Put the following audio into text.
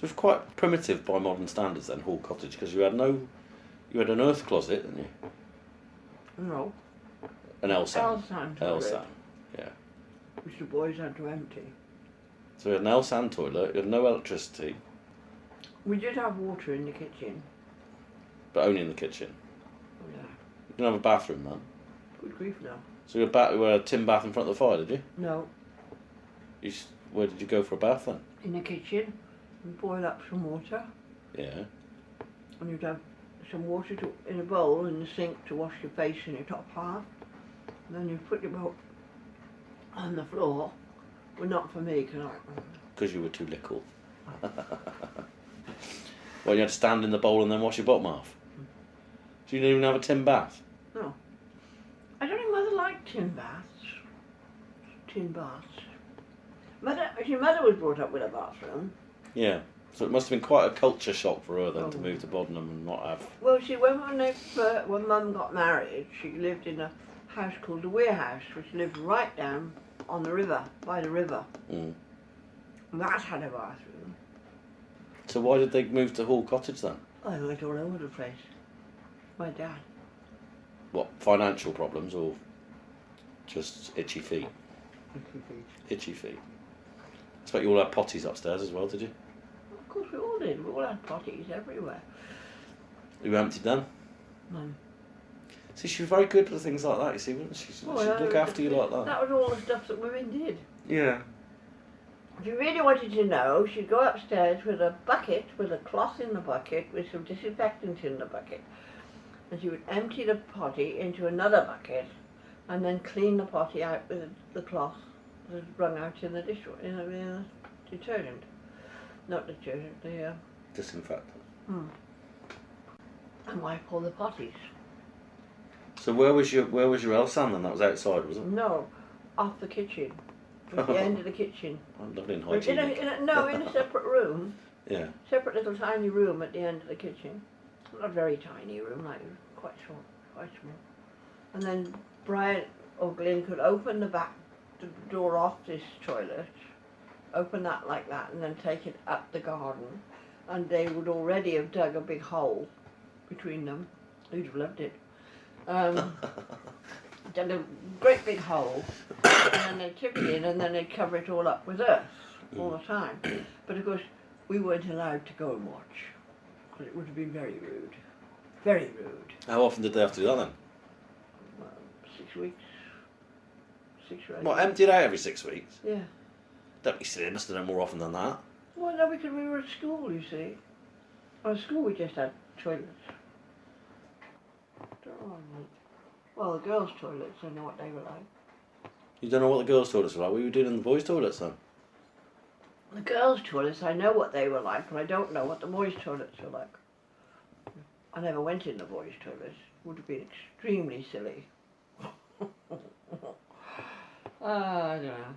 So it's quite primitive by modern standards then, Hall Cottage, because you had an earth closet, didn't you? No. An L-sand. Toilet. Yeah. Which the boys had to empty. So you had an L-sand toilet, you had no electricity. We did have water in the kitchen. But only in the kitchen. Oh, yeah. You didn't have a bathroom then? Good grief, no. So you had a tin bath in front of the fire, did you? No. Where did you go for a bath then? In the kitchen. And boil up some water. Yeah. And you'd have some water in a bowl in the sink to wash your face and your top half. And then you'd put your bowl on the floor. Well, not for me, because you were too little. Well, you had to stand in the bowl and then wash your bottom half. So you didn't even have a tin bath? No. I don't think Mother liked tin baths. Your mother was brought up with a bathroom. Yeah. So it must have been quite a culture shock for her then to move to Bodenham and not have... Well, when Mum got married, she lived in a house called the Weir House, which lived right down on the river, by the river. Mm. And that had a bathroom. So why did they move to Hall Cottage then? I went all over the place. My dad. What, financial problems or just itchy feet? Itchy feet. I expect you all had potties upstairs as well, did you? Of course we all did. We all had potties everywhere. You emptied them? None. See, she was very good with things like that, you see, wasn't she? She'd look after you like that. That was all the stuff that women did. Yeah. If you really wanted to know, she'd go upstairs with a bucket, with a cloth in the bucket, with some disinfectant in the bucket. And she would empty the potty into another bucket and then clean the potty out with the cloth that was wrung out in the detergent. Not detergent, the... Disinfectant. And wipe all the potties. So where was your L-sand then? That was outside, was it? No, off the kitchen. At the end of the kitchen. Oh, lovely and hygienic. In a separate room. Yeah. Separate little tiny room at the end of the kitchen. Not a very tiny room, like quite small. And then Brian or Glyn could open the door off this toilet, open that like that, and then take it up the garden. And they would already have dug a big hole between them. You'd have loved it. Dug a great big hole, and then they'd tip it in, and then they'd cover it all up with earth all the time. But of course, we weren't allowed to go and watch, because it would have been very rude. Very rude. How often did they have to do that then? 6 weeks. 6 or 8 What, weeks. empty it out every 6 weeks? Yeah. Don't be silly, they must have done more often than that. Well, no, because we were at school, you see. At school we just had toilets. Well, the girls' toilets, I know what they were like. You don't know what the girls' toilets were like? What were you doing in the boys' toilets then? The girls' toilets, I know what they were like, but I don't know what the boys' toilets were like. I never went in the boys' toilets. Would have been extremely silly. I don't know.